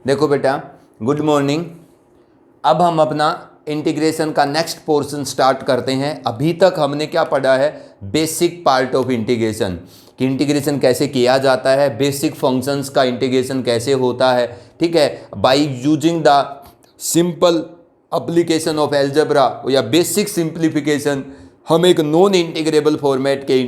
देखो बेटा, good morning. अब हम अपना इंटीग्रेशन का नेक्स्ट पोर्शन स्टार्ट करते हैं। अभी तक हमने क्या पढ़ा है? बेसिक पार्ट ऑफ इंटीग्रेशन, कि इंटीग्रेशन कैसे किया जाता है, बेसिक फंक्शंस का इंटीग्रेशन कैसे होता है। ठीक है, by using the simple application of algebra या बेसिक सिंप्लीफिकेशन हम एक नॉन इंटीग्रेबल फॉर्मेट के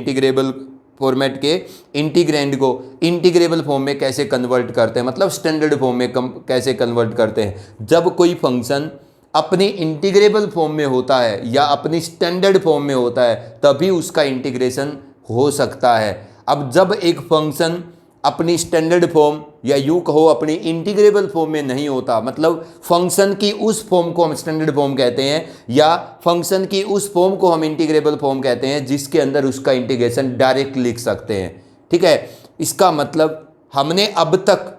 इंटीग्रैंड को इंटीग्रेबल फॉर्म में कैसे कन्वर्ट करते हैं, मतलब स्टैंडर्ड फॉर्म में कैसे कन्वर्ट करते हैं। जब कोई फंक्शन अपनी इंटीग्रेबल फॉर्म में होता है या अपनी स्टैंडर्ड फॉर्म में होता है तभी उसका इंटीग्रेशन हो सकता है। अब जब एक फंक्शन अपनी स्टैंडर्ड फॉर्म या यूँ कहो अपनी इंटीग्रेबल फॉर्म में नहीं होता, मतलब फंक्शन की उस फॉर्म को हम स्टैंडर्ड फॉर्म कहते हैं या फंक्शन की उस फॉर्म को हम इंटीग्रेबल फॉर्म कहते हैं जिसके अंदर उसका इंटीग्रेशन डायरेक्ट लिख सकते हैं। ठीक है, इसका मतलब हमने अब तक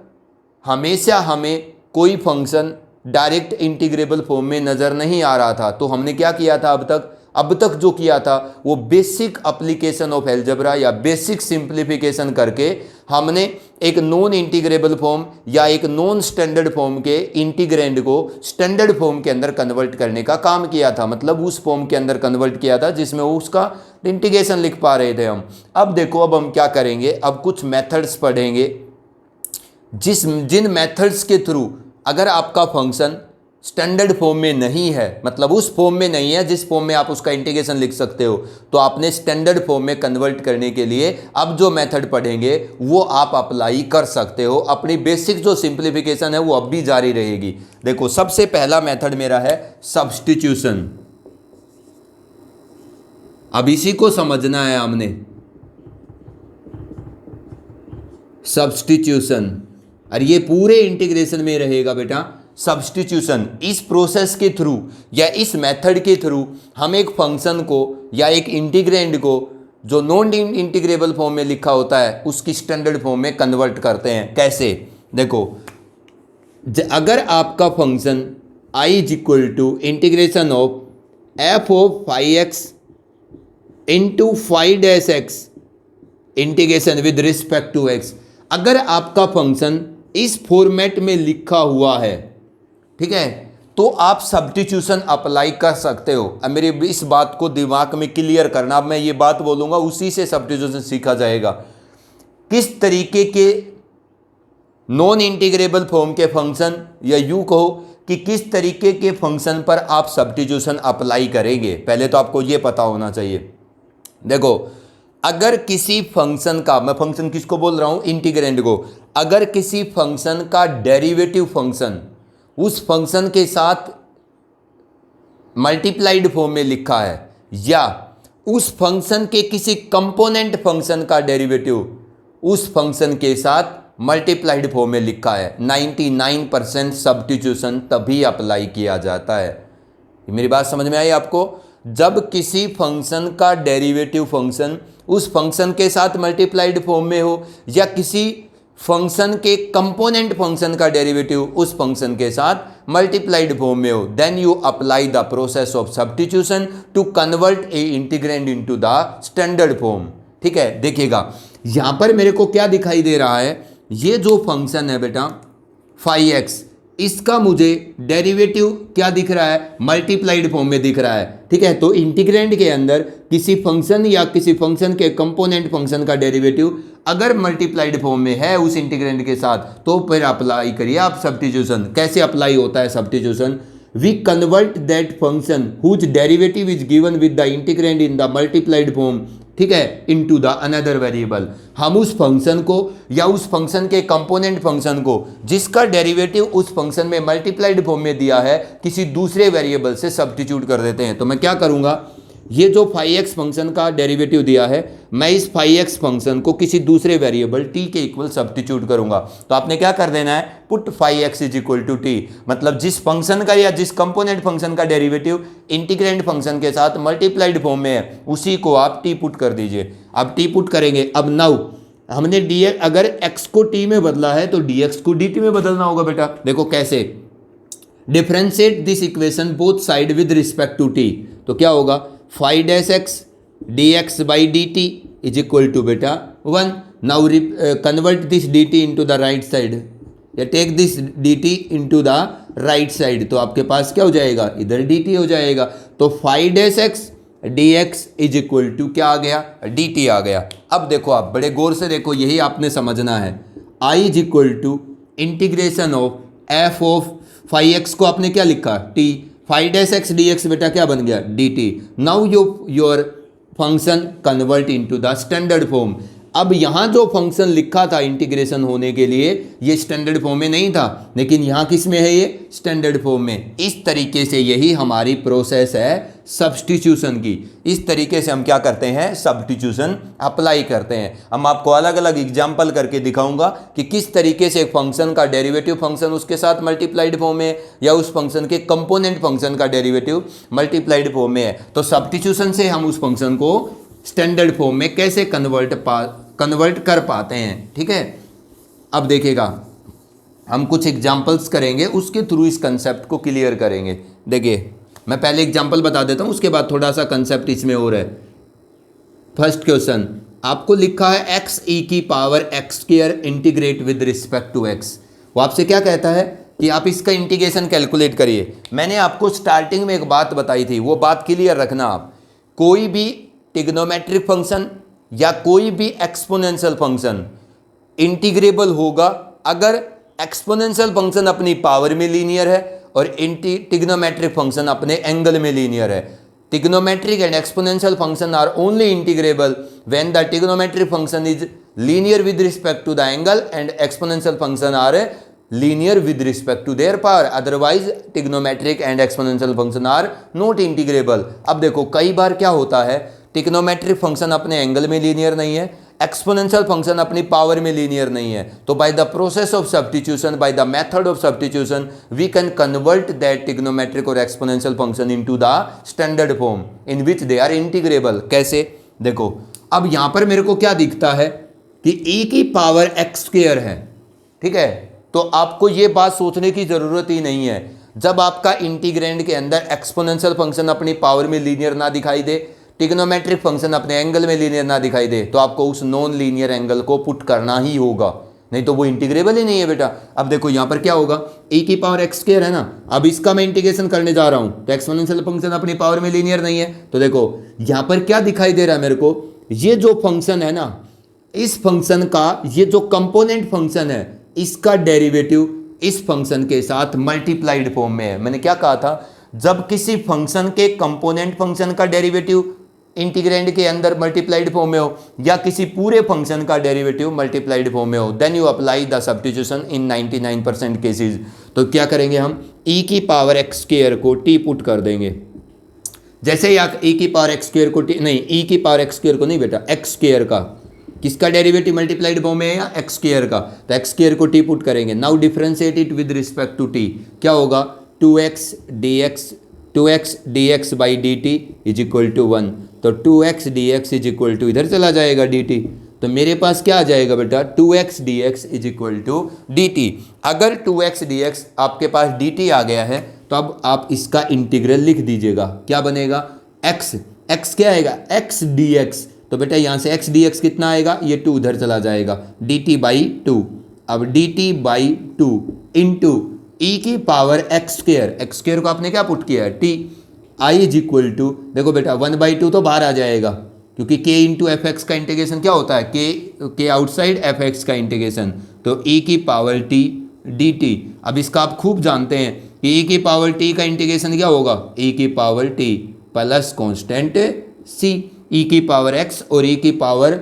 हमेशा हमें कोई फंक्शन डायरेक्ट इंटीग्रेबल फॉर्म में नज़र नहीं आ रहा था, तो हमने क्या किया था अब तक जो किया था वो बेसिक एप्लीकेशन ऑफ एल्जेब्रा या बेसिक सिंप्लीफिकेशन करके हमने एक नॉन इंटीग्रेबल फॉर्म या एक नॉन स्टैंडर्ड फॉर्म के इंटीग्रैंड को स्टैंडर्ड फॉर्म के अंदर कन्वर्ट करने का काम किया था, मतलब उस फॉर्म के अंदर कन्वर्ट किया था जिसमें उसका इंटीग्रेशन लिख पा रहे थे हम। अब देखो, अब हम क्या करेंगे, अब कुछ मेथड्स पढ़ेंगे जिन मेथड्स के थ्रू अगर आपका फंक्शन स्टैंडर्ड फॉर्म में नहीं है, मतलब उस फॉर्म में नहीं है जिस फॉर्म में आप उसका इंटीग्रेशन लिख सकते हो, तो आपने स्टैंडर्ड फॉर्म में कन्वर्ट करने के लिए अब जो मेथड पढ़ेंगे वो आप अप्लाई कर सकते हो। अपनी बेसिक जो सिंप्लीफिकेशन है वो अब भी जारी रहेगी। देखो, सबसे पहला मेथड मेरा है सब्स्टिट्यूशन। अब इसी को समझना है हमने, सब्स्टिट्यूशन। और ये पूरे इंटीग्रेशन में रहेगा बेटा सब्स्टिट्यूशन। इस प्रोसेस के थ्रू या इस मेथड के थ्रू हम एक फंक्शन को या एक इंटीग्रैंड को जो नॉन इंटीग्रेबल फॉर्म में लिखा होता है उसकी स्टैंडर्ड फॉर्म में कन्वर्ट करते हैं। कैसे? देखो, अगर आपका function i is equal to integration of f of phi x into phi dash x integration with respect to x, अगर आपका फंक्शन इस फॉर्मेट में लिखा हुआ है, ठीक है, तो आप सब्स्टिट्यूशन अप्लाई कर सकते हो। अब मेरी इस बात को दिमाग में क्लियर करना, अब मैं ये बात बोलूँगा उसी से सब्स्टिट्यूशन सीखा जाएगा। किस तरीके के नॉन इंटीग्रेबल फॉर्म के फंक्शन या यूँ कहो कि किस तरीके के फंक्शन पर आप सब्स्टिट्यूशन अप्लाई करेंगे, पहले तो आपको ये पता होना चाहिए। देखो, अगर किसी फंक्शन का, मैं फंक्शन किसको बोल रहा हूँ? इंटीग्रैंड को। अगर किसी फंक्शन का डेरिवेटिव फंक्शन उस फंक्शन के साथ मल्टीप्लाइड फॉर्म में लिखा है या उस फंक्शन के किसी कंपोनेंट फंक्शन का डेरिवेटिव उस फंक्शन के साथ मल्टीप्लाइड फॉर्म में लिखा है, 99% सब्स्टिट्यूशन तभी अप्लाई किया जाता है। मेरी बात समझ में आई आपको? जब किसी फंक्शन का डेरिवेटिव फंक्शन उस फंक्शन के साथ मल्टीप्लाइड फॉर्म में हो या किसी फंक्शन के कंपोनेंट फंक्शन का डेरिवेटिव उस फंक्शन के साथ मल्टीप्लाइड फॉर्म में हो, then you apply the process of substitution to convert a integrand into the standard form. ठीक है, देखिएगा यहां पर मेरे को क्या दिखाई दे रहा है, ये जो फंक्शन है बेटा फाई एक्स, इसका मुझे डेरिवेटिव क्या दिख रहा है? मल्टीप्लाइड फॉर्म में दिख रहा है। ठीक है, तो इंटीग्रैंड के अंदर किसी फंक्शन या किसी फंक्शन के कंपोनेंट फंक्शन का डेरिवेटिव अगर मल्टीप्लाइड फॉर्म में है उस इंटीग्रैंड के साथ, तो फिर अप्लाई करिए आप सब्स्टिट्यूशन। कैसे अप्लाई होता है substitution? We convert that function whose derivative is given with the integrand in the multiplied form, ठीक है, इनटू द अनदर वेरिएबल। हम उस फंक्शन को या उस फंक्शन के कंपोनेंट फंक्शन को जिसका डेरिवेटिव उस फंक्शन में मल्टीप्लाइड फॉर्म में दिया है किसी दूसरे वेरिएबल से सब्स्टिट्यूट कर देते हैं। तो मैं क्या करूंगा, ये जो फाई एक्स फंक्शन का डेरिवेटिव दिया है, मैं इस फाई एक्स फंक्शन को किसी दूसरे वेरिएबल टी के इक्वल सब्स्टिट्यूट करूंगा। तो आपने क्या कर देना है, put phi x is equal to t, मतलब जिस फंक्शन का या जिस कंपोनेंट फंक्शन का डेरिवेटिव इंटीग्रैंड फंक्शन के साथ मल्टीप्लाइड फॉर्म में है उसी को आप टी पुट कर दीजिए। अब टी पुट करेंगे, अब नाउ हमने डी अगर एक्स को टी में बदला है तो डी एक्स को डी टी में बदलना होगा बेटा। देखो कैसे, differentiate this equation both side with respect to t, तो क्या होगा, phi dash x d x by d t is equal to बेटा 1। Now convert this d t into the right side, या take this d t into the right side, तो आपके पास क्या हो जाएगा, इधर डी टी हो जाएगा। तो 5-x dx is equal to क्या आ गया, dt आ गया। अब देखो, आप बड़े गौर से देखो, यही आपने समझना है। I is equal to integration of f of 5x को आपने क्या लिखा, t, 5-x dx बेटा क्या बन गया, dt। Now your function convert into the standard form. अब यहाँ जो फंक्शन लिखा था इंटीग्रेशन होने के लिए, ये स्टैंडर्ड फॉर्म में नहीं था, लेकिन यहाँ किस में है, ये स्टैंडर्ड फॉर्म में। इस तरीके से यही हमारी प्रोसेस है सब्स्टिट्यूशन की। इस तरीके से हम क्या करते हैं, सब्स्टिट्यूशन अप्लाई करते हैं। हम आपको अलग अलग एग्जाम्पल करके दिखाऊंगा कि किस तरीके से एक फंक्शन का डेरिवेटिव फंक्शन उसके साथ मल्टीप्लाइड फॉर्म में, या उस फंक्शन के कंपोनेंट फंक्शन का डेरिवेटिव मल्टीप्लाइड फॉर्म में है। तो सब्स्टिट्यूशन से हम उस फंक्शन को स्टैंडर्ड फॉर्म में कैसे कन्वर्ट कर पाते हैं, ठीक है। अब देखिएगा, हम कुछ एग्जांपल्स करेंगे, उसके थ्रू इस कंसेप्ट को क्लियर करेंगे। देखिए, मैं पहले एग्जांपल बता देता हूं, उसके बाद थोड़ा सा कंसेप्ट इसमें और है। फर्स्ट क्वेश्चन आपको लिखा है x e की power x square integrate with respect to x। वो आपसे क्या कहता है कि आप इसका इंटीग्रेशन कैलकुलेट करिए। मैंने आपको स्टार्टिंग में एक बात बताई थी, वो बात क्लियर रखना आप। कोई भी ट्रिग्नोमेट्रिक फंक्शन या कोई भी एक्सपोनेंशियल फंक्शन इंटीग्रेबल होगा अगर एक्सपोनेंशियल फंक्शन अपनी पावर में लीनियर है और ट्रिग्नोमेट्रिक फंक्शन अपने एंगल में लीनियर है। Trigonometric and exponential function are only integrable when the trigonometric function is linear with respect to the angle and exponential function are linear with respect to their power, otherwise trigonometric and exponential function are not integrable. अब देखो, कई बार क्या होता है, trigonometric function अपने angle में linear नहीं है, एक्सपोनेंशियल फंक्शन अपनी पावर में लीनियर नहीं है। तो by the process of substitution, by the method of substitution, we can convert that trigonometric और exponential function into the standard form in which they are integrable. कैसे, देखो, अब यहां पर मेरे को क्या दिखता है कि e की पावर x स्क्वायर है, ठीक है। तो आपको ये बात सोचने की जरूरत ही नहीं है, जब आपका इंटीग्रेंड के अंदर एक्सपोनेंशियल फंक्शन अपनी पावर में लीनियर ना दिखाई दे, ट्रिग्नोमेट्रिक फंक्शन अपने एंगल में लीनियर ना दिखाई दे, तो आपको उस नॉन लीनियर एंगल को पुट करना ही होगा, नहीं तो वो इंटीग्रेबल ही नहीं है बेटा। अब देखो यहाँ पर क्या होगा, e की पावर x स्क्वायर है ना, अब इसका मैं इंटीग्रेशन करने जा रहा हूँ, तो एक्सपोनेंशियल फंक्शन अपनी पावर में लीनियर नहीं है। तो देखो यहाँ पर क्या दिखाई दे रहा है मेरे को, ये जो फंक्शन है ना, इस फंक्शन का ये जो कंपोनेंट फंक्शन है, इसका डेरिवेटिव इस फंक्शन के साथ मल्टीप्लाइड फॉर्म में है। मैंने क्या कहा था, जब किसी फंक्शन के कंपोनेंट फंक्शन का डेरिवेटिव इंटीग्रेंड के अंदर मल्टीप्लाइड फॉर्म में हो, या किसी पूरे फंक्शन का डेरिवेटिव मल्टीप्लाइड फॉर्म में हो, then you apply the substitution in 99% cases. तो क्या करेंगे हम, e की पावर x स्क्वायर को t पुट कर देंगे। जैसे ही e की पावर x स्क्वायर को t, नहीं, e की पावर x स्क्वायर को नहीं बेटा, x स्क्वायर का, किसका डेरिवेटिव मल्टीप्लाइड फॉर्म में है, या x स्क्वायर का, तो x स्क्वायर को t पुट करेंगे। Now differentiate it with respect to t, क्या होगा, 2x dx by d t is equal to 1। तो 2x dx is equal to, इधर चला जाएगा dt, तो मेरे पास क्या आ जाएगा बेटा, 2x dx is equal to dt। अगर 2x dx आपके पास dt आ गया है, तो अब आप इसका इंटीग्रल लिख दीजिएगा। क्या बनेगा, x क्या आएगा, x dx, तो बेटा यहाँ से x dx कितना आएगा, ये 2 उधर चला जाएगा, dt बाई 2। अब dt बाई 2 इंटू e की पावर x स्क्वायर को आपने क्या पुट किया है, t, i is equal to, देखो बेटा 1/2 तो बाहर आ जाएगा, क्योंकि k इंटू एफ एक्स का इंटीग्रेशन क्या होता है, k आउटसाइड एफ एक्स का इंटीग्रेशन, तो e की पावर t dt। अब इसका आप खूब जानते हैं कि e की पावर t का इंटीग्रेशन क्या होगा, e की power t plus constant c, e की पावर x और e की पावर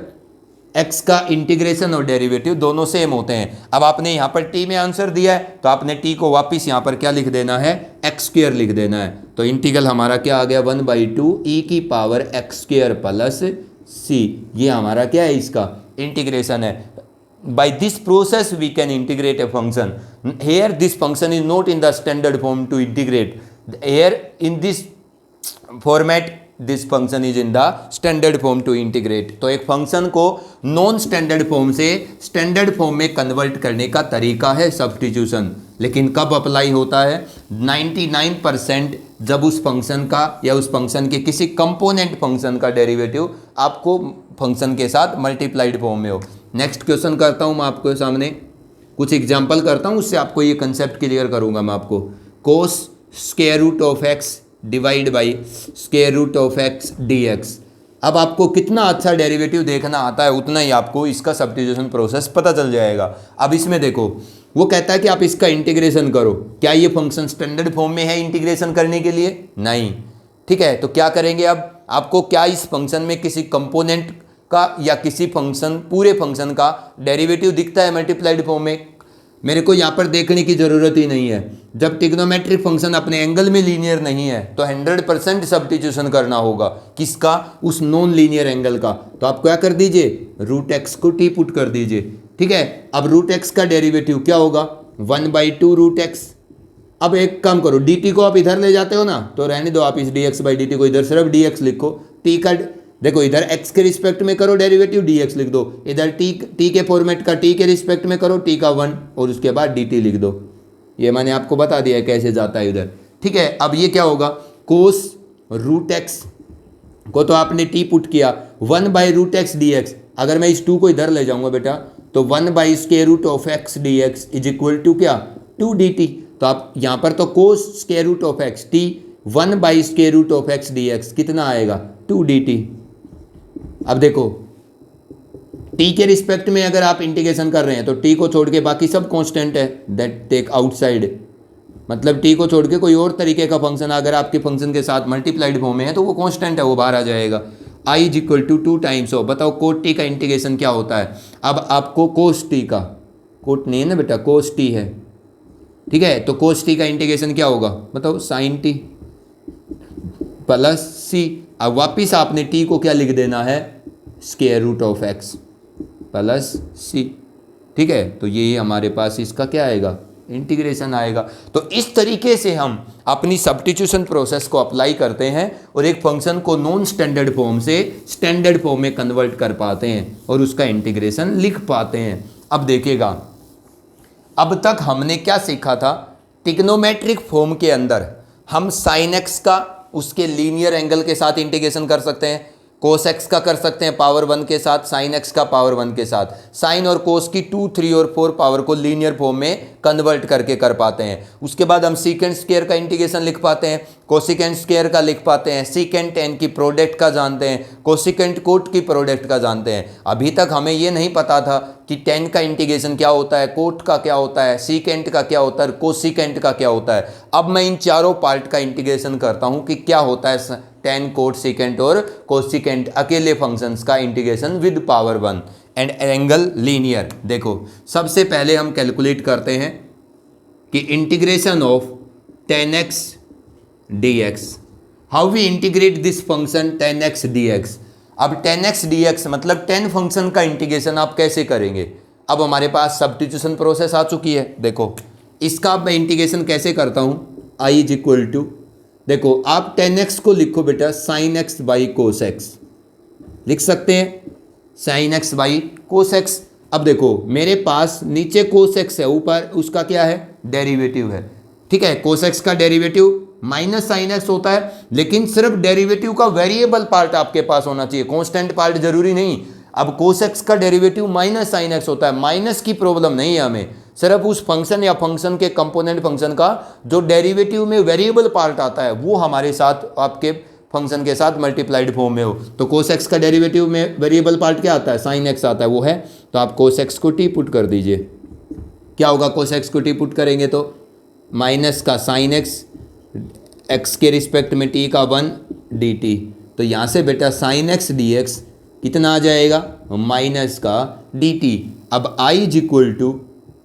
x का इंटीग्रेशन और डेरिवेटिव दोनों सेम होते हैं। अब आपने यहाँ पर t में आंसर दिया है, तो आपने t को वापस यहाँ पर क्या लिख देना है, x स्क्वायर लिख देना है। तो इंटीग्रल हमारा क्या आ गया, 1/2 e की power x square plus c, ये हमारा क्या है, इसका इंटीग्रेशन है। By this process we can integrate a function. Here this function is not in the standard form to integrate. Here in this format this function is in the standard form to integrate. तो एक function को non standard form से standard form में convert करने का तरीका है substitution. लेकिन कब अप्लाई होता है, 99% जब उस फंक्शन का या उस फंक्शन के किसी कंपोनेंट फंक्शन का डेरिवेटिव आपको फंक्शन के साथ मल्टीप्लाइड फॉर्म में हो। नेक्स्ट क्वेश्चन करता हूं मैं आपके सामने। कुछ एग्जाम्पल करता हूँ, उससे आपको ये कंसेप्ट क्लियर करूँगा मैं आपको। Cos square root of x divide by square root of x d x. अब आपको कितना अच्छा डेरिवेटिव देखना आता है उतना ही आपको इसका सब्स्टिट्यूशन प्रोसेस पता चल जाएगा। अब इसमें देखो, वो कहता है कि आप इसका इंटीग्रेशन करो। क्या ये फंक्शन स्टैंडर्ड फॉर्म में है इंटीग्रेशन करने के लिए? नहीं। ठीक है, तो क्या करेंगे अब? आपको क्या इस फंक्शन में किसी कंपोनेंट का या किसी फंक्शन पूरे फंक्शन का डेरिवेटिव दिखता है मल्टीप्लाइड फॉर्म में? मेरे को यहाँ पर देखने की ज़रूरत ही नहीं है। जब ट्रिग्नोमेट्रिक फंक्शन अपने एंगल में लीनियर नहीं है तो 100% सब्स्टिट्यूशन करना होगा। किसका? उस नॉन लीनियर एंगल का। तो आप क्या कर दीजिए, रूट एक्स को टी पुट कर दीजिए। ठीक है, अब रूट एक्स का डेरिवेटिव क्या होगा? 1/2 रूट एक्स। अब एक काम करो, डी टी को आप इधर ले जाते हो ना, तो रहने दो आप इस D x by d T को, इधर सिर्फ डी एक्स लिखो। टी का देखो, इधर x के रिस्पेक्ट में करो डेरिवेटिव, dx लिख दो। इधर t के फॉर्मेट का t के रिस्पेक्ट में करो, t का 1 और उसके बाद dt लिख दो। ये मैंने आपको बता दिया है कैसे जाता है उधर। ठीक है, अब ये क्या होगा? कोस रूट एक्स को तो आपने t पुट किया, 1/रूट एक्स dx। अगर मैं इस 2 को इधर ले जाऊंगा बेटा, तो 1/स्क्वायर root of x dx is equal to क्या? 2 dt। तो आप यहाँ पर तो cos square root of x t 1/स्क्वायर रूट ऑफ एक्स dx कितना आएगा? 2 dt। अब देखो, t के रिस्पेक्ट में अगर आप इंटीग्रेशन कर रहे हैं तो t को छोड़ के बाकी सब कांस्टेंट है, दैट टेक आउटसाइड। मतलब t को छोड़ के कोई और तरीके का फंक्शन अगर आपके फंक्शन के साथ मल्टीप्लाइड फॉर्म में है तो वो कांस्टेंट है, वो बाहर आ जाएगा। i is equal to 2 times of, बताओ कोट t का इंटीग्रेशन क्या होता है? अब आपको कोस t का, कोट नहीं है ना बेटा, कोस t है। ठीक है, तो कोस t का इंटीग्रेशन क्या होगा बताओ? Sine t plus c। अब वापिस आपने t को क्या लिख देना है? Square root of x plus c. ठीक है, तो ये हमारे पास इसका क्या आएगा? इंटीग्रेशन आएगा। तो इस तरीके से हम अपनी सब्स्टिट्यूशन प्रोसेस को अप्लाई करते हैं और एक फंक्शन को नॉन स्टैंडर्ड फॉर्म से स्टैंडर्ड फॉर्म में कन्वर्ट कर पाते हैं और उसका इंटीग्रेशन लिख पाते हैं। अब देखिएगा, अब तक हमने क्या सीखा था? ट्रिग्नोमेट्रिक फॉर्म के अंदर हम साइन एक्स का उसके लीनियर एंगल के साथ इंटीग्रेशन कर सकते हैं, कोस एक्स का कर सकते हैं पावर 1 के साथ, साइन एक्स का पावर 1 के साथ। साइन और कोस की 2, 3 और 4 पावर को लीनियर फॉर्म में कन्वर्ट करके कर पाते हैं। उसके बाद हम सीकेंट स्क्वायर का इंटीग्रेशन लिख पाते हैं, कोसिकेंट स्क्वायर का लिख पाते हैं, सीकेंट टेन की प्रोडक्ट का जानते हैं, कोसिकेंट कोट की प्रोडक्ट का जानते हैं। अभी तक हमें ये नहीं पता था कि टेन का इंटीग्रेशन क्या होता है, कोट का क्या होता है, सीकेंट का क्या होता है, कोसिकेंट का क्या होता है। अब मैं इन चारों पार्ट का इंटीग्रेशन करता हूँ कि क्या होता है टेन, कोट, सीकेंट और कोसिकेंट अकेले फंक्शंस का integration with power 1 and angle linear. देखो, सबसे पहले हम कैलकुलेट करते हैं कि integration of 10x dx। How we integrate this function 10x dx। अब 10x dx मतलब 10 फंक्शन का इंटीग्रेशन आप कैसे करेंगे? अब हमारे पास सब्स्टिट्यूशन प्रोसेस आ चुकी है। देखो, इसका मैं इंटीग्रेशन कैसे करता हूँ? i इज इक्वल टू, देखो आप 10x को लिखो बेटा sign x by cos x, लिख सकते हैं sign x by cos x. अब देखो मेरे पास नीचे कोस एक्स है, ऊपर उसका क्या है? डेरिवेटिव है। ठीक है, कोस एक्स का डेरिवेटिव माइनस साइन एक्स होता है, लेकिन सिर्फ डेरिवेटिव का वेरिएबल पार्ट आपके पास होना चाहिए, कांस्टेंट पार्ट जरूरी नहीं। अब कोस एक्स का डेरिवेटिव माइनस साइन एक्स होता है, माइनस की प्रॉब्लम नहीं है हमें, सिर्फ उस फंक्शन या फंक्शन के कंपोनेंट फंक्शन का जो डेरिवेटिव में वेरिएबल पार्ट आता है वो हमारे साथ आपके फंक्शन के साथ मल्टीप्लाइड फॉर्म में हो। तो कोस एक्स का डेरिवेटिव में वेरिएबल पार्ट क्या आता है? साइन एक्स आता है, वो है। तो आप कोस एक्स को टी पुट कर दीजिए। क्या होगा? कोस एक्स को टी पुट करेंगे तो माइनस का साइन एक्स, एक्स के रिस्पेक्ट में टी का 1 डी टी। तो यहाँ से बेटा साइन एक्स डी एक्स कितना आ जाएगा? माइनस का डी टी। अब आई इज इक्वल टू,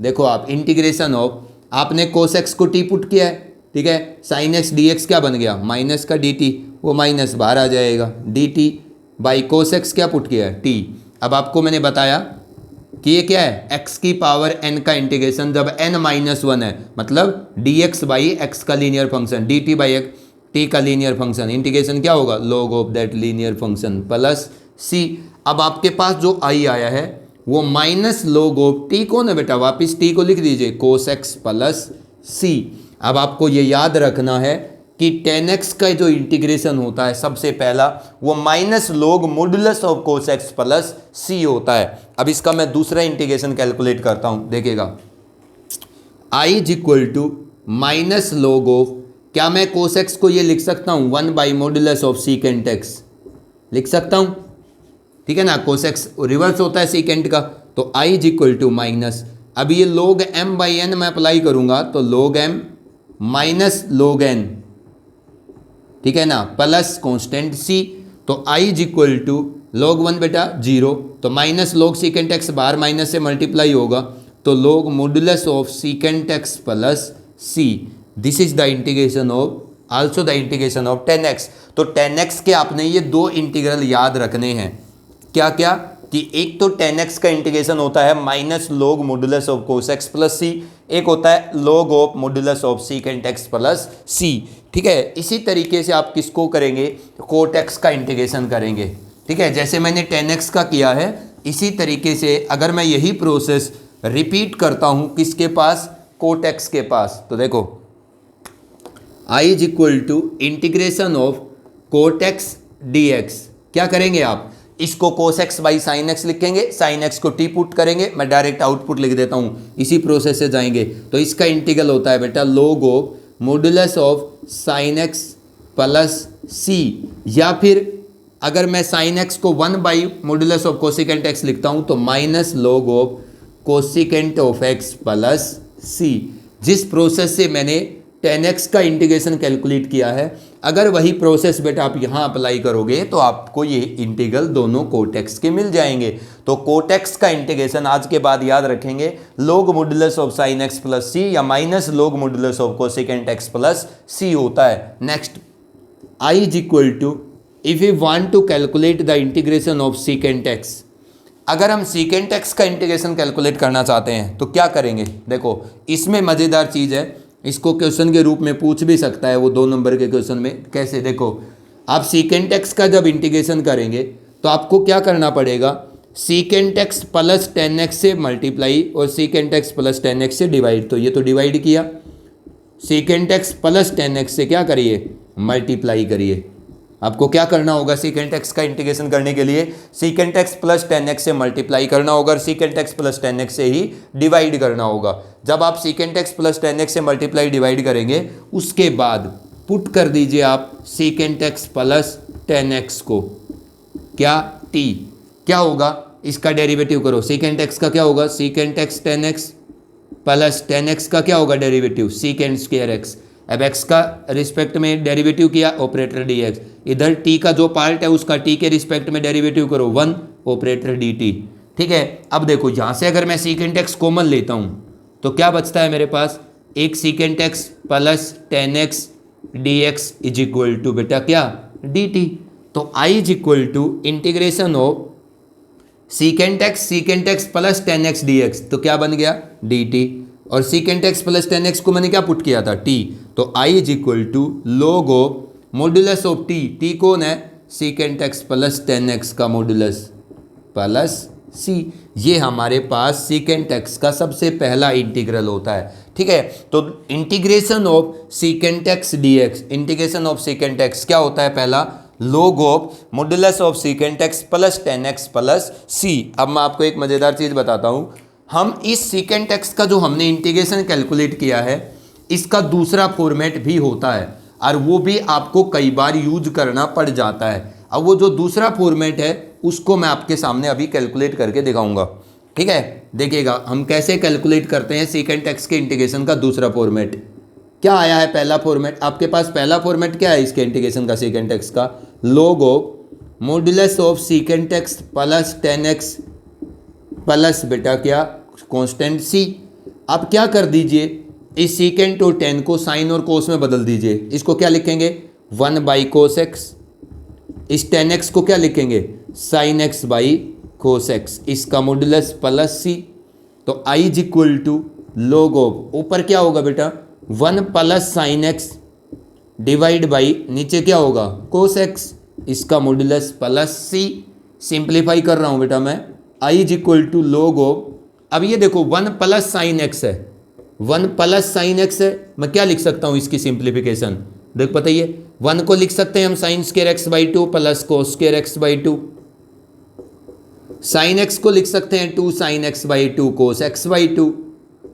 देखो आप इंटीग्रेशन ऑफ, आपने कोस एक्स को टी पुट किया है, ठीक है, साइन एक्स डी एक्स क्या बन गया? माइनस का डी टी, वो माइनस बाहर आ जाएगा, D t by cos x क्या पुट किया है? टी। अब आपको मैंने बताया कि ये क्या है? एक्स की पावर एन का इंटीग्रेशन जब एन माइनस 1 है, मतलब डी एक्स बाई एक्स का linear function, d t by x t का लीनियर फंक्शन, इंटीग्रेशन क्या होगा? Log of that linear function plus c. अब आपके पास जो आई आया है वो माइनस लॉग ऑफ टी को ना बेटा, वापिस टी को लिख दीजिए कोस एक्स प्लस सी। अब आपको ये याद रखना है कि 10x का जो इंटीग्रेशन होता है सबसे पहला वो minus log modulus of cos x plus c होता है। अब इसका मैं दूसरा इंटीग्रेशन कैलकुलेट करता हूँ, देखिएगा I is equal to minus log of, क्या मैं कोस एक्स को ये लिख सकता हूँ 1/मॉड्यूलस ऑफ सीकेंट एक्स, लिख सकता हूँ, ठीक है ना। कोस एक्स रिवर्स होता है सीकेंट का, तो I is equal to minus, अब ये log m/n मैं अप्लाई करूंगा तो log m minus log n, ठीक है ना, प्लस कॉन्स्टेंट c, तो I is equal to log 1 बेटा 0, तो माइनस log सीकेंट एक्स बाहर माइनस से मल्टीप्लाई होगा, तो log modulus of secant x plus c, this is the integration of also the integration of 10x। तो 10x के आपने ये दो इंटीग्रल याद रखने हैं, क्या क्या, कि एक तो 10x का इंटीग्रेशन होता है minus log modulus of cos x plus c, एक होता है log of modulus of secant x plus c, ठीक है। इसी तरीके से आप किसको करेंगे, कोट एक्स का इंटीग्रेशन करेंगे, ठीक है। जैसे मैंने 10x का किया है, इसी तरीके से अगर मैं यही प्रोसेस रिपीट करता हूँ किसके पास, कोट एक्स के पास, तो देखो I is equal to integration of cot x d x, क्या करेंगे आप, इसको cos x by sine x लिखेंगे, साइन एक्स को टी पुट करेंगे, मैं डायरेक्ट आउटपुट लिख देता हूँ, इसी प्रोसेस से जाएंगे, तो इसका इंटीग्रल होता है बेटा log of modulus of sine x plus c, या फिर अगर मैं साइन एक्स को 1/मॉड्यूलस ऑफ कोसिकेंट एक्स लिखता हूँ तो minus log of cosecant of x plus c. जिस प्रोसेस से मैंने 10x का इंटीग्रेशन कैलकुलेट किया है, अगर वही प्रोसेस बेटा आप यहाँ अप्लाई करोगे तो आपको ये इंटीग्रल दोनों कोट एक्स के मिल जाएंगे। तो कोट एक्स का इंटीग्रेशन आज के बाद याद रखेंगे log modulus of sine x plus c या minus log modulus of cosecant x plus c होता है। Next, I is equal to if you want to calculate the integration of secant x, अगर हम सीकेंट एक्स का integration calculate करना चाहते हैं तो क्या करेंगे, देखो इसमें मज़ेदार चीज़ है, इसको क्वेश्चन के रूप में पूछ भी सकता है वो 2 नंबर के क्वेश्चन में। कैसे, देखो आप सीकेंट एक्स का जब इंटीग्रेशन करेंगे तो आपको क्या करना पड़ेगा, सीकेंट एक्स प्लस 10x से मल्टीप्लाई और सीकेंट एक्स प्लस 10x से डिवाइड, तो ये तो डिवाइड किया, सीकेंट एक्स प्लस 10x से क्या करिए, मल्टीप्लाई करिए। आपको क्या करना होगा, सीकेंट एक्स का इंटीग्रेशन करने के लिए सीकेंट एक्स प्लस 10x से मल्टीप्लाई करना होगा और सीकेंट एक्स प्लस 10x से ही डिवाइड करना होगा। जब आप सीकेंट एक्स प्लस 10x से मल्टीप्लाई डिवाइड करेंगे उसके बाद पुट कर दीजिए आप सीकेंट एक्स प्लस 10x को, क्या t, क्या होगा, इसका डेरिवेटिव करो, सीकेंट एक्स का क्या होगा, secant x 10x plus 10x का क्या होगा डेरिवेटिव, सीकेंट स्क्वायर एक्स। अब x का रिस्पेक्ट में डेरिवेटिव किया, ऑपरेटर dx, इधर t का जो पार्ट है उसका t के रिस्पेक्ट में डेरिवेटिव करो 1 ऑपरेटर dt, ठीक है। अब देखो यहाँ से अगर मैं सीकेंट एक्स कॉमन लेता हूँ तो क्या बचता है मेरे पास, एक secant x plus 10x dx is equal to बेटा क्या, dt। तो i is equal to integration of secant x plus 10x dx, तो क्या बन गया dt, और सीकेंट एक्स प्लस 10x को मैंने क्या पुट किया था, t, तो i is equal to log of modulus of t कौन है, सीकेंट एक्स प्लस 10x का मॉड्यूलस प्लस c, ये हमारे पास सीकेंट एक्स का सबसे पहला इंटीग्रल होता है, ठीक है। तो integration of secant x dx, integration of secant x क्या होता है, पहला log of modulus of secant x plus 10x plus c। अब मैं आपको एक मज़ेदार चीज़ बताता हूँ, हम इस सीकेंट एक्स का जो हमने इंटीग्रेशन कैलकुलेट किया है इसका दूसरा फॉर्मेट भी होता है और वो भी आपको कई बार यूज करना पड़ जाता है। अब वो जो दूसरा फॉर्मेट है उसको मैं आपके सामने अभी कैलकुलेट करके दिखाऊंगा, ठीक है। देखिएगा हम कैसे कैलकुलेट करते हैं सीकेंट एक्स के इंटीग्रेशन का दूसरा फॉर्मेट। क्या आया है पहला फॉर्मेट, आपके पास पहला फॉर्मेट क्या है इसके इंटीग्रेशन का सीकेंट एक्स का, log of modulus of secant x plus 10x plus बेटा क्या कांस्टेंट c। अब क्या कर दीजिए, इस सीकेंट और 10 को साइन और कोस में बदल दीजिए, इसको क्या लिखेंगे 1/cos x, इस 10x को क्या लिखेंगे साइन x/cos x, इसका मॉड्यूलस प्लस c। तो i is equal to log of, ऊपर क्या होगा बेटा 1 plus sine x divide by नीचे क्या होगा cos x, इसका मॉड्यूलस प्लस c। सिंप्लीफाई कर रहा हूँ बेटा मैं, i is equal to log of, अब ये देखो 1 प्लस साइन एक्स है, 1 प्लस साइन एक्स है, मैं क्या लिख सकता हूँ इसकी सिंप्लीफिकेशन, देख पता ही है 1 को लिख सकते हैं हम sine square x by 2 plus cos square x by 2, sine x को लिख सकते हैं 2 sine x by 2 cos x by 2,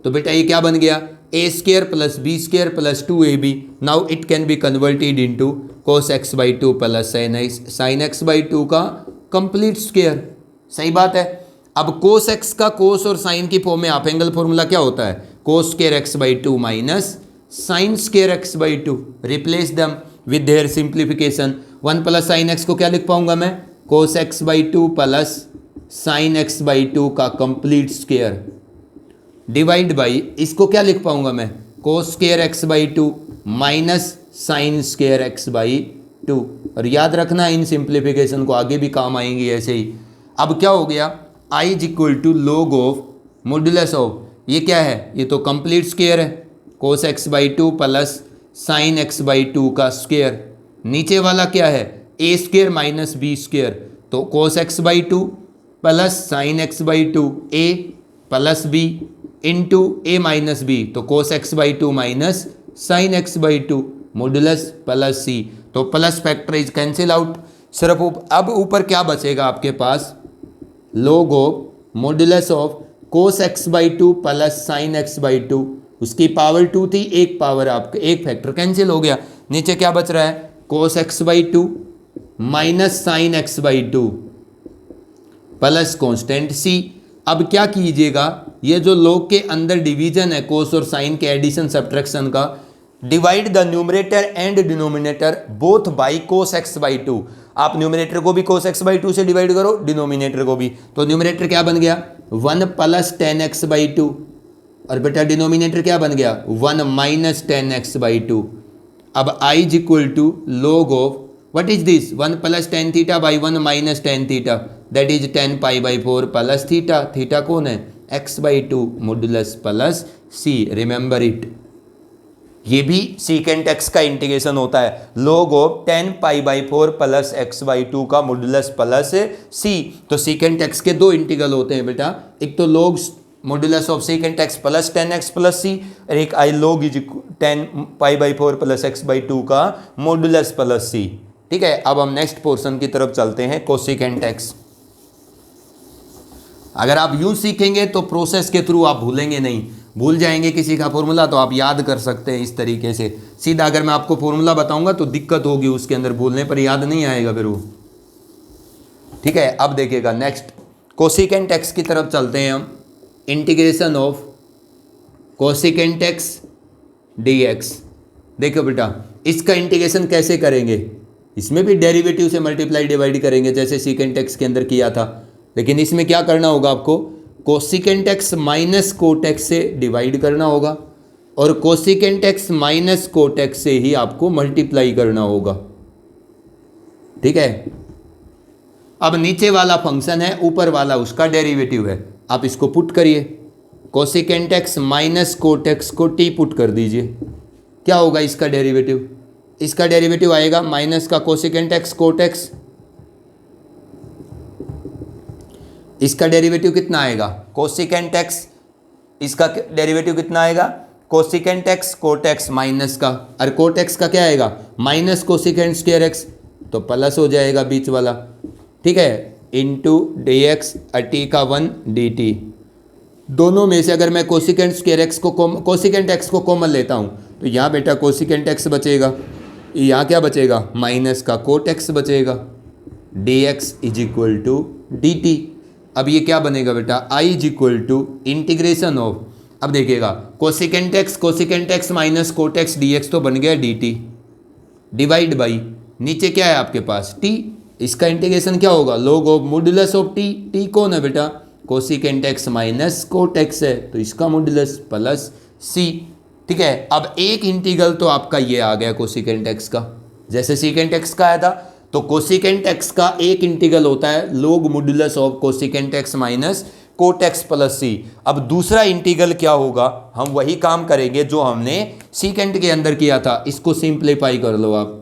तो बेटा ये क्या बन गया a square plus b square plus 2ab, now it can be converted into cos x by 2 plus sin x by 2 का कंप्लीट स्क्वायर। सही बात है। अब cos x का cos और sin की फॉर्म में हाफ एंगल फॉर्मूला क्या होता है, cos square x by 2 minus sin square x by 2। Replace them with their simplification. 1 plus sine x को क्या लिख पाऊंगा मैं, cos x by 2 plus sine x by 2 का कंप्लीट स्क्वायर डिवाइड बाई, इसको क्या लिख पाऊंगा मैं, cos square x by 2 minus sine square x by 2। और याद रखना इन सिंप्लीफिकेशन को आगे भी काम आएंगी ऐसे ही। अब क्या हो गया, i is equal to log of modulus of, ये क्या है, ये तो कंप्लीट स्क्वायर है, cos x by 2 plus sine x by 2 का स्क्वायर। नीचे वाला क्या है, a square minus b square, तो cos x by 2 plus sine x by 2 a plus b into a minus b, तो cos x by 2 minus sine x by 2 modulus plus c, तो plus factorise cancel out. सिर्फ अब ऊपर क्या बचेगा आपके पास, log of modulus of cos x by 2 plus sine x by 2, उसकी power 2 थी, एक पावर आपका एक फैक्टर कैंसिल हो गया। नीचे क्या बच रहा है, cos x by 2 minus sine x by 2 plus constant c. अब क्या कीजिएगा, ये जो log के अंदर डिवीजन है cos और साइन के एडिशन सब्ट्रैक्शन का, divide the numerator and denominator both by cos x by 2। आप न्यूमरेटर को भी cos x बाई 2 से डिवाइड करो, डिनोमिनेटर को भी, तो न्यूमरेटर क्या बन गया 1 प्लस 10x बाई 2, और बेटा डिनोमिनेटर क्या बन गया 1 माइनस 10x बाई 2। अब i is equal to log of what is this 1 plus 10 theta by 1 minus 10 theta, that is 10 pi by 4 plus theta, theta कौन है x by 2 modulus plus c, remember it. ये भी secant x का integration होता है, log of 10 pi by 4 plus x by 2 का modulus plus c। तो secant x के दो इंटीग्रल होते हैं बेटा, एक तो log modulus of secant x plus 10x plus c, और एक आई log is 10 pi by 4 plus x by 2 का मॉड्यूलस प्लस c। ठीक है, अब हम नेक्स्ट पोर्शन की तरफ चलते हैं, कोसिकेंट x। अगर आप यूं सीखेंगे तो प्रोसेस के थ्रू आप भूलेंगे नहीं, भूल जाएंगे किसी का फॉर्मूला तो आप याद कर सकते हैं इस तरीके से। सीधा अगर मैं आपको फॉर्मूला बताऊंगा तो दिक्कत होगी उसके अंदर, भूलने पर याद नहीं आएगा फिर वो। ठीक है, अब देखिएगा नेक्स्ट कोसिकेंट x की तरफ चलते हैं हम। Integration of cosecant x dx। देखो बेटा इसका इंटीग्रेशन कैसे करेंगे, इसमें भी डेरिवेटिव से मल्टीप्लाई डिवाइड करेंगे जैसे सीकेंट x के अंदर किया था, लेकिन इसमें क्या करना होगा आपको, cosecant x minus cot x से डिवाइड करना होगा, और cosecant x minus cot x से ही आपको मल्टीप्लाई करना होगा। ठीक है, अब नीचे वाला फंक्शन है, ऊपर वाला उसका डेरिवेटिव है, आप इसको पुट करिए, cosecant x minus cot x को t पुट कर दीजिए, क्या होगा इसका डेरिवेटिव, इसका डेरिवेटिव आएगा माइनस का कोसिकेंट x कोट x, इसका डेरिवेटिव कितना आएगा कोसिकेंट x, इसका डेरिवेटिव कितना आएगा cosecant x cot x minus का, और कोट x का क्या आएगा माइनस कोसिकेंट स्क्वायर x, तो प्लस हो जाएगा बीच वाला। ठीक है, इंटू डी एक्स टी का 1 dt। दोनों में से अगर मैं कोसिकेंट स्क्वायर x को कोसिकेंट x को कॉमन लेता हूँ तो यहाँ बेटा कोसिकेंट x बचेगा, यहाँ क्या बचेगा माइनस का कोट x बचेगा, dx is equal to dt। अब ये क्या बनेगा बेटा i is equal to integration of, अब देखिएगा cosecant x minus cot x dx तो बन गया dt, डिवाइड बाई नीचे क्या है आपके पास t, इसका इंटीग्रेशन क्या होगा log of modulus of t, t कौन है बेटा cosecant x minus cot x है, तो इसका मॉड्यूलस प्लस c। ठीक है, अब एक इंटीग्रल तो आपका ये आ गया कोसिकेंट x का, जैसे सीकेंट x का आया था, तो कोसिकेंट x का एक इंटीग्रल होता है log modulus of cosecant x minus cot x plus c। अब दूसरा इंटीग्रल क्या होगा, हम वही काम करेंगे जो हमने सीकेंट के अंदर किया था, इसको सिंप्लीफाई कर लो आप।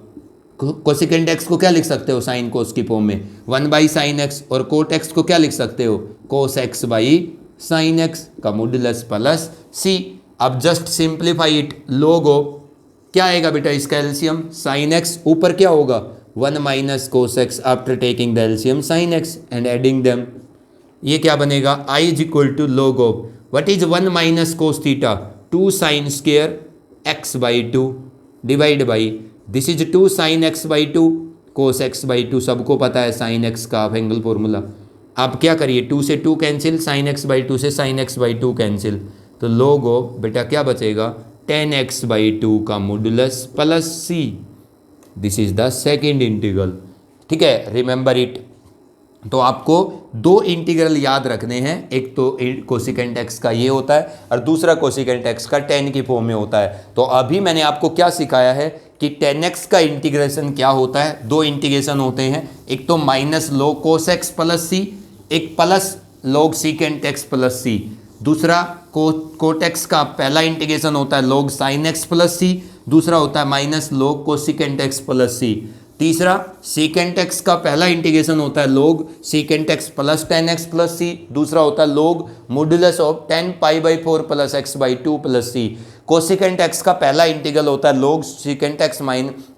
कोसिकेंट x को क्या लिख सकते हो साइन कोस की फॉर्म में 1 बाई साइन एक्स, और कोट x को क्या लिख सकते हो कोस x बाई साइन एक्स का मॉड्यूलस प्लस c। अब just simplify it, log of क्या आएगा बेटा इसका एलसीएम साइन एक्स, ऊपर क्या होगा 1 minus cos x after taking the LCM sine x and adding them, ये क्या बनेगा i is equal to log of what is 1 minus cos theta, 2 sine square x by 2 divide by this is 2 sine x by 2 cos x by 2, सबको पता है sine x का half angle formula. आप क्या करिए 2 से 2 कैंसिल, साइन एक्स बाई 2 से sign x by 2 cancel, तो log ऑफ बेटा क्या बचेगा 10x बाई 2 का modulus plus c, this is the second integral. ठीक है, रिमेंबर इट। तो आपको दो इंटीग्रल याद रखने हैं, एक तो कोसिकेंट एक्स का ये होता है और दूसरा कोसिकेंट एक्स का 10 की फॉर्म में होता है। तो अभी मैंने आपको क्या सिखाया है कि 10x का इंटीग्रेशन क्या होता है, दो इंटीग्रेशन होते हैं, एक तो minus log cos x plus c, एक plus log secant x plus c, दूसरा कोट एक्स का पहला इंटीग्रेशन होता है log sine x plus c, दूसरा होता है minus log cosecant x plus c, तीसरा सीकेंट एक्स का पहला इंटीग्रेशन होता है log secant x plus 10x plus c, दूसरा होता है log modulus of 10 pi by 4 plus x by 2 plus C. Cosecant x का पहला इंटीग्रल होता है log secant x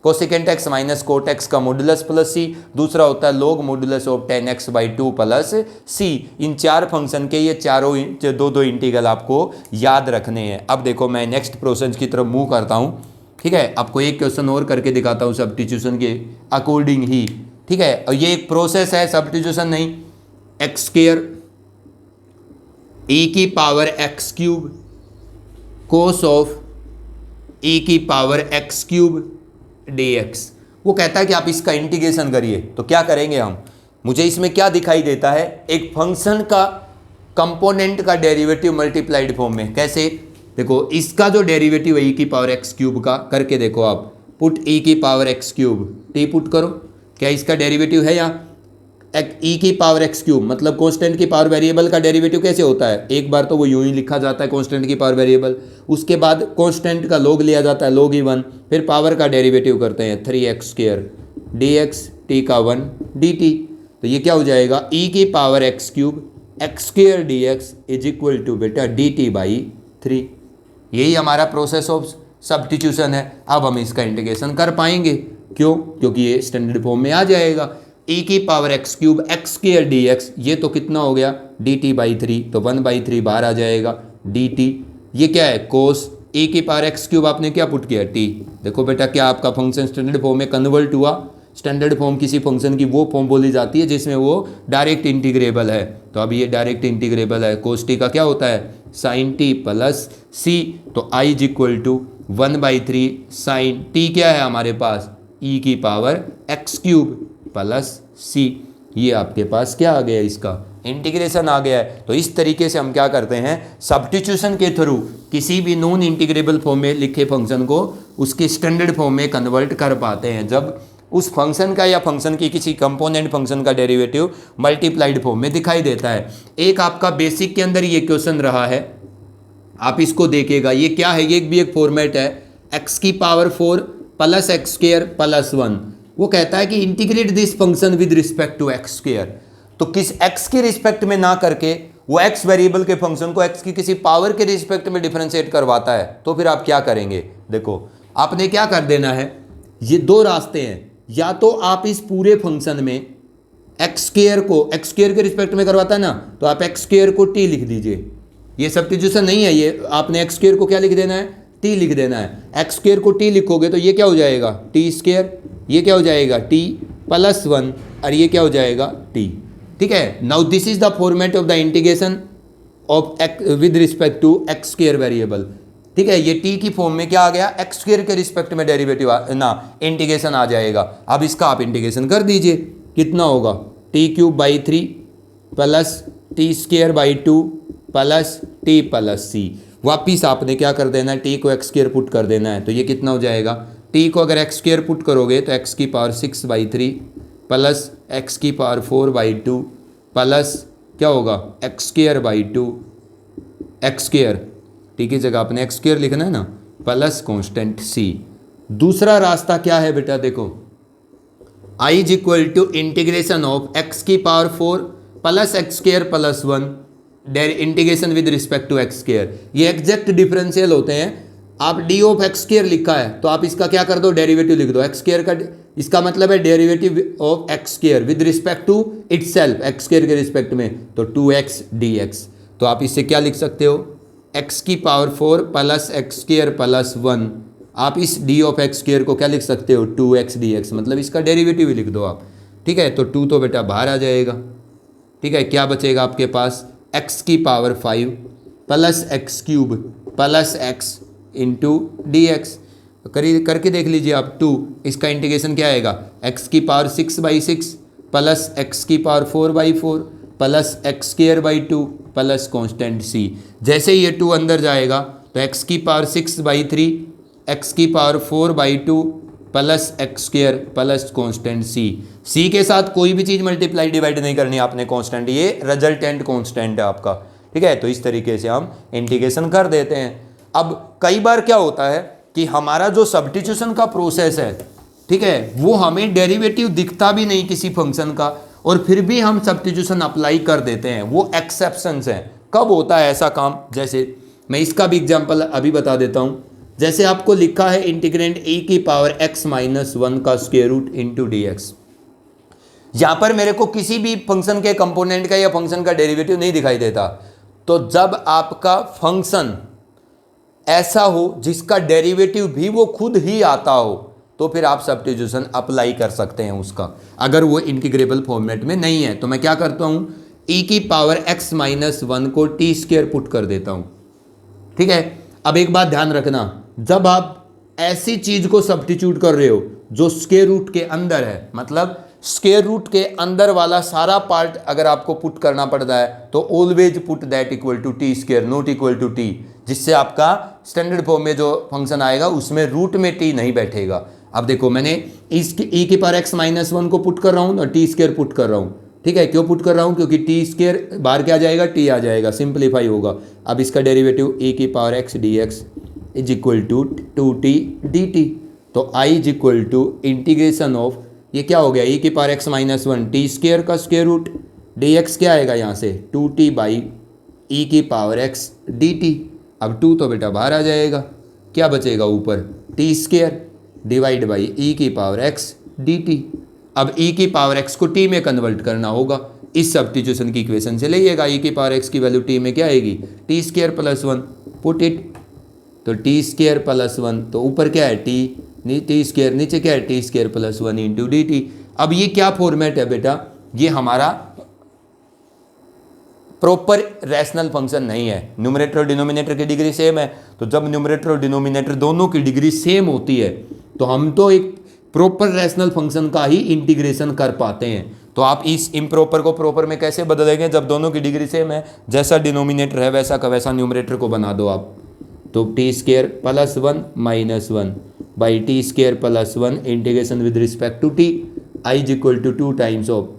cosecant x minus cot x का मॉडुलस प्लस सी, दूसरा होता है log modulus of 10x by 2 plus c. इन चार फंक्शन के ये चारों दो इंटीग्रल आपको याद रखने हैं। अब देखो मैं नेक्स्ट प्रोसेस की तरफ मूव करता हूँ। ठीक है, आपको एक क्वेश्चन और करके दिखाता हूँ सब्स्टिट्यूशन के अकॉर्डिंग ही। ठीक है, और ये एक प्रोसेस है, सब्स्टिट्यूशन नहीं। एक्स स्क्वायर e की power x cube cos of e की पावर एक्स क्यूब dx। वो कहता है कि आप इसका इंटीग्रेशन करिए, तो क्या करेंगे हम, मुझे इसमें क्या दिखाई देता है, एक फंक्शन का कंपोनेंट का डेरिवेटिव मल्टीप्लाइड फॉर्म में। कैसे, देखो इसका जो डेरिवेटिव है e की पावर एक्स क्यूब का, करके देखो आप, पुट e की power x cube T put करो, क्या इसका डेरिवेटिव है यहाँ e की पावर एक्स क्यूब, मतलब कांस्टेंट की पावर वेरिएबल का डेरिवेटिव कैसे होता है, एक बार तो वो यूं ही लिखा जाता है कांस्टेंट की पावर वेरिएबल, उसके बाद कांस्टेंट का log लिया जाता है log e1, फिर पावर का डेरिवेटिव करते हैं 3x स्क्वायर dx t का 1 dt। तो ये क्या हो जाएगा e की power x cube x square dx is equal to बेटा dt बाई 3। यही हमारा प्रोसेस ऑफ सब्स्टिट्यूशन है। अब हम इसका इंटीग्रेशन कर पाएंगे, क्यों, क्योंकि ये स्टैंडर्ड फॉर्म में आ जाएगा। e की power x cube x square dx, ये तो कितना हो गया dt बाई 3, तो 1 बाई 3 बाहर आ जाएगा dt। ये क्या है कोस e की पावर एक्स क्यूब, आपने क्या पुट किया t। देखो बेटा क्या आपका फंक्शन स्टैंडर्ड फॉर्म में कन्वर्ट हुआ। स्टैंडर्ड फॉर्म किसी फंक्शन की वो फॉर्म बोली जाती है जिसमें वो डायरेक्ट इंटीग्रेबल है, तो अब ये डायरेक्ट इंटीग्रेबल है। कोस टी का क्या होता है साइन टी प्लस सी, तो I is equal to 1 by 3 sine t क्या है हमारे पास e की power x cube plus c. ये आपके पास क्या आ गया, इसका इंटीग्रेशन आ गया है। तो इस तरीके से हम क्या करते हैं, सब्स्टिट्यूशन के थ्रू किसी भी नॉन इंटीग्रेबल फॉर्म में लिखे फंक्शन को उसके स्टैंडर्ड फॉर्म में कन्वर्ट कर पाते हैं, जब उस फंक्शन का या फंक्शन की किसी कंपोनेंट फंक्शन का डेरिवेटिव मल्टीप्लाइड फॉर्म में दिखाई देता है। एक आपका बेसिक के अंदर ये क्वेश्चन रहा है, आप इसको देखिएगा, ये क्या है, ये भी एक फॉर्मेट है x की power 4 plus x square plus 1। वो कहता है कि integrate this function with respect to x square. तो किस x के रिस्पेक्ट में ना करके वो x वेरिएबल के फंक्शन को x की किसी पावर के रिस्पेक्ट में डिफरेंशिएट करवाता है, तो फिर आप क्या करेंगे, देखो आपने क्या कर देना है, ये दो रास्ते हैं, या तो आप इस पूरे फंक्शन में एक्स स्क्वायर को एक्स स्क्वायर के रिस्पेक्ट में करवाता है ना, तो आप एक्स स्क्वायर को टी लिख दीजिए। ये सब्स्टिट्यूशन नहीं है, ये आपने एक्स स्क्वायर को क्या लिख देना है टी लिख देना है। एक्स स्क्वायर को टी लिखोगे तो ये क्या हो जाएगा टी स्क्वायर, ये क्या हो जाएगा टी प्लस 1 और ये क्या हो जाएगा टी। ठीक है, now this is the format of the integration of with respect to x square variable. ठीक है, ये टी की फॉर्म में क्या आ गया एक्स स्क्वायर के रिस्पेक्ट में डेरिवेटिव ना इंटीग्रेशन आ जाएगा। अब इसका आप इंटीग्रेशन कर दीजिए, कितना होगा t cube by 3 plus t square by 2 plus t plus c. वापिस आपने क्या कर देना है, टी को एक्स स्क्वायर पुट कर देना है, तो ये कितना हो जाएगा, टी को अगर एक्स स्क्वायर पुट करोगे तो एक्स की पावर 6 बाई 3 प्लस एक्स की पावर 4 बाई 2 प्लस क्या होगा x square by 2 x square, T की जगह आपने एक्स स्क्वायर लिखना है ना, प्लस कॉन्स्टेंट सी। दूसरा रास्ता क्या है बेटा, देखो i is equal to integration of x की power 4 plus x square plus 1 integration with respect to x square. ये एग्जैक्ट डिफरेंशियल होते हैं। आप डी ऑफ एक्स स्क्वायर लिखा है तो आप इसका क्या कर दो डेरिवेटिव लिख दो एक्स स्क्वायर का, इसका मतलब है derivative of x square with respect to itself x square के रिस्पेक्ट में, तो 2x dx। तो आप इससे क्या लिख सकते हो एक्स की power 4 plus x square plus 1, आप इस डी ऑफ एक्स स्क्र को क्या लिख सकते हो 2x dx, मतलब इसका डेरिवेटिव लिख दो आप। ठीक है, तो 2 तो बेटा बाहर आ जाएगा। ठीक है, क्या बचेगा आपके पास x की power 5 plus x cube plus x into d x. करके देख लीजिए आप 2, इसका इंटीग्रेशन क्या आएगा x की पावर 6/6 प्लस एक्स की power 4/4 plus x square by 2 plus constant c। जैसे ये 2 अंदर जाएगा तो x की पावर 6/3 x की power 4/2 plus x square plus constant c के साथ कोई भी चीज़ मल्टीप्लाई डिवाइड नहीं करनी आपने कॉन्स्टेंट, ये रिजल्टेंट कॉन्स्टेंट है आपका। ठीक है, तो इस तरीके से हम इंटीग्रेशन कर देते हैं। अब कई बार क्या होता है कि हमारा जो सब्स्टिट्यूशन का प्रोसेस है, ठीक है, वो हमें डेरिवेटिव दिखता भी नहीं किसी फंक्शन का, और फिर भी हम सब्स्टिट्यूशन अप्लाई कर देते हैं। वो एक्सेप्शंस हैं। कब होता है ऐसा काम, जैसे मैं इसका भी एग्जांपल अभी बता देता हूँ। जैसे आपको लिखा है इंटीग्रेंट e की पावर x-1 का square root into d x. यहाँ पर मेरे को किसी भी फंक्शन के कंपोनेंट का या फंक्शन का डेरिवेटिव नहीं दिखाई देता। तो जब आपका फंक्शन ऐसा हो जिसका डेरिवेटिव भी वो खुद ही आता हो, तो फिर आप सब्स्टिट्यूशन अप्लाई कर सकते हैं उसका। अगर वो इंटीग्रेबल फॉर्मेट में नहीं है तो मैं क्या करता हूँ, e की पावर x-1 को टी स्क्वायर पुट कर देता हूँ। ठीक है, अब एक बात ध्यान रखना, जब आप ऐसी चीज को सब्स्टिट्यूट कर रहे हो जो स्क्वायर रूट के अंदर है, मतलब स्क्वायर रूट के अंदर वाला सारा पार्ट अगर आपको पुट करना पड़ता है तो always put that equal to t square, not equal to t, जिससे आपका स्टैंडर्ड फॉर्म में जो फंक्शन आएगा उसमें रूट में टी नहीं बैठेगा। अब देखो मैंने इसकी e की पावर x-1 को पुट कर रहा हूँ और टी स्क्वायर पुट कर रहा हूँ। ठीक है, क्यों पुट कर रहा हूँ, क्योंकि टी स्क्वायर बाहर क्या आ जाएगा, टी आ जाएगा, सिंप्लीफाई होगा। अब इसका डेरिवेटिव e की power x dx is equal to 2t dt। तो i is equal to integration of, ये क्या हो गया, e की पावर x-1 टी स्क्वायर का स्क्वायर रूट, dx क्या आएगा यहाँ से 2t बाई e की पावर x dt। अब 2 तो बेटा बाहर आ जाएगा, क्या बचेगा ऊपर T square divide by e की पावर x dt। अब e की पावर x को t में कन्वर्ट करना होगा, इस सब्स्टिट्यूशन की इक्वेशन से लाइएगा। e की पावर x की वैल्यू t में क्या आएगी, T square plus 1, put it, तो टी स्क्वायर प्लस 1, तो ऊपर क्या है टी स्क्वायर, नीचे क्या है T square plus 1 into D t. अब ये क्या फॉर्मेट है बेटा, ये हमारा प्रॉपर रैशनल फंक्शन नहीं है। न्यूमरेटर और डिनोमिनेटर की डिग्री सेम है, तो जब न्यूमरेटर और डिनोमिनेटर दोनों की डिग्री सेम होती है तो हम तो एक प्रॉपर रैशनल फंक्शन का ही इंटीग्रेशन कर पाते हैं। तो आप इस इम्प्रॉपर को प्रॉपर में कैसे बदलेंगे, जब दोनों की डिग्री सेम है, जैसा डिनोमिनेटर है वैसा का वैसा न्यूमरेटर को बना दो आप। तो t square plus 1 minus 1 by t square plus 1 integration with respect to t, I is equal to 2 times of,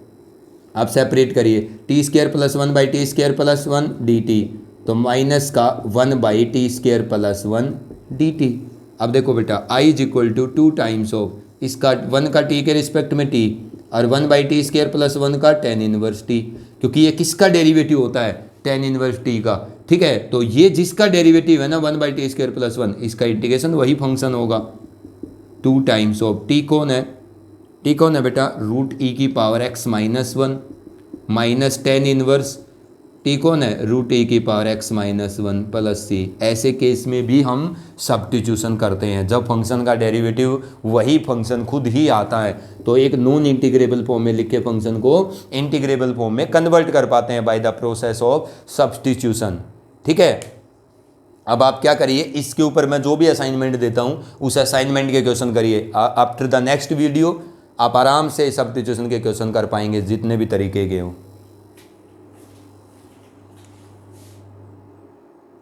आप सेपरेट करिए, t square plus 1 by t square plus 1 d t, तो माइनस का 1 by t square plus 1 d t. अब देखो बेटा I is equal to 2 times of, इसका 1 का T के रिस्पेक्ट में टी, और 1 बाई टी स्क्वायर प्लस 1 का tan इनवर्स टी, क्योंकि ये किसका डेरिवेटिव होता है, tan इनवर्स टी का। ठीक है, तो ये जिसका डेरिवेटिव है ना 1 बाई टी स्क्वायर प्लस 1, इसका इंटीग्रेशन वही फंक्शन होगा। 2 टाइम्स ऑफ टी कौन है, टी कौन है बेटा, रूट ई की power x-1 minus tan inverse T कौन है, रूट ई की पावर x-1 प्लस सी। ऐसे केस में भी हम सब्स्टिट्यूशन करते हैं, जब फंक्शन का डेरिवेटिव वही फंक्शन खुद ही आता है, तो एक नॉन इंटीग्रेबल फॉर्म में लिखे फंक्शन को इंटीग्रेबल फॉर्म में कन्वर्ट कर पाते हैं bye the process of substitution. ठीक है, अब आप क्या करिए, इसके ऊपर मैं जो भी असाइनमेंट देता हूँ उस असाइनमेंट के क्वेश्चन करिए। आफ्टर द नेक्स्ट वीडियो आप आराम से सब्स्टिट्यूशन के क्वेश्चन कर पाएंगे जितने भी तरीके के हों।